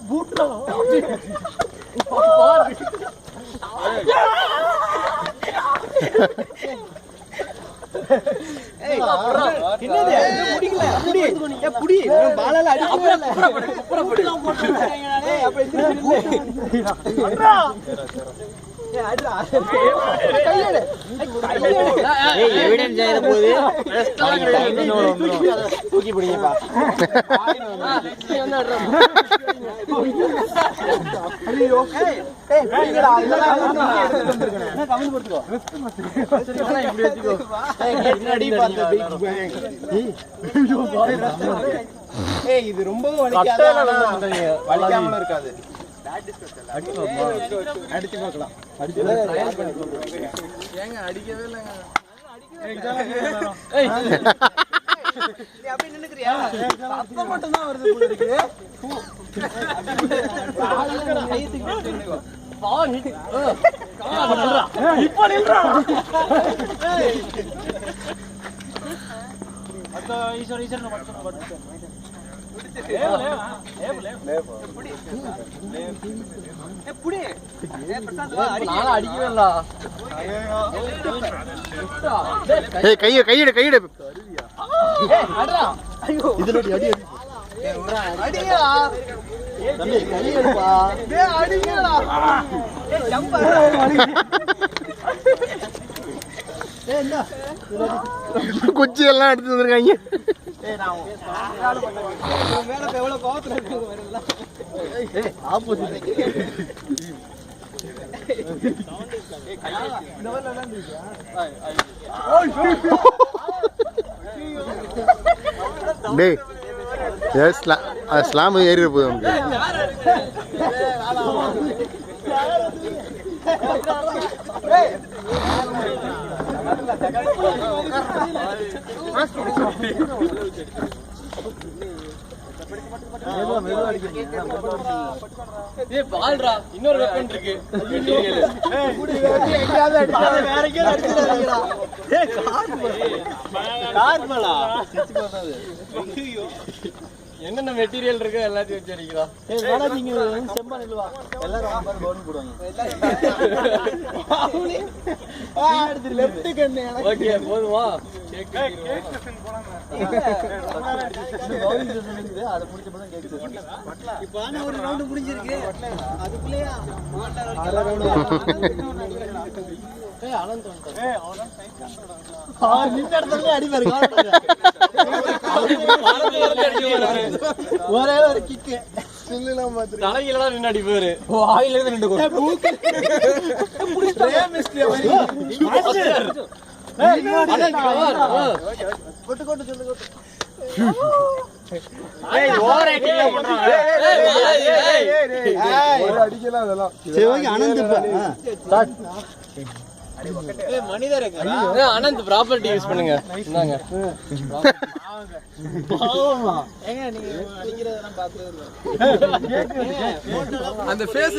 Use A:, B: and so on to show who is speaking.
A: பூட்டா தூக்கி பிடிங்கப்பா. இது ரொம்ப வலிக்காம இருக்காது. அடிச்சு பார்க்கலாம். ஏங்க அடிக்கவே இல்லைங்க. அப்படி நின்னுக்கிறியா? சத்தம் மட்டும் தான் வருது போல இருக்கு. இப்ப நில்றா. அத ஈஸ்வர ஈஸ்வரன படுத்து.
B: கையிடு குச்சி எல்லாம் எடுத்து வந்திருக்காங்க. ஸ்லாம் ஏறி போய்
A: இன்னொரு வெப்பன் இருக்கு. என்னென்ன மெட்டீரியல் இருக்கு எல்லாத்தையும் வச்சு அடிக்கிறோம். போதுமா? ஒரு ரவுண்ட் முடிஞ்சிருக்கு. அதுக்குள்ளேயா ஒரே ஒரு கிக்கு தலையில நின்று அடிப்பாரு. ஆயில இருந்து நின்று அனந்த் ப்ராப்பர்ட்டி யூஸ் பண்ணுங்க. அந்த ஃபேஸ்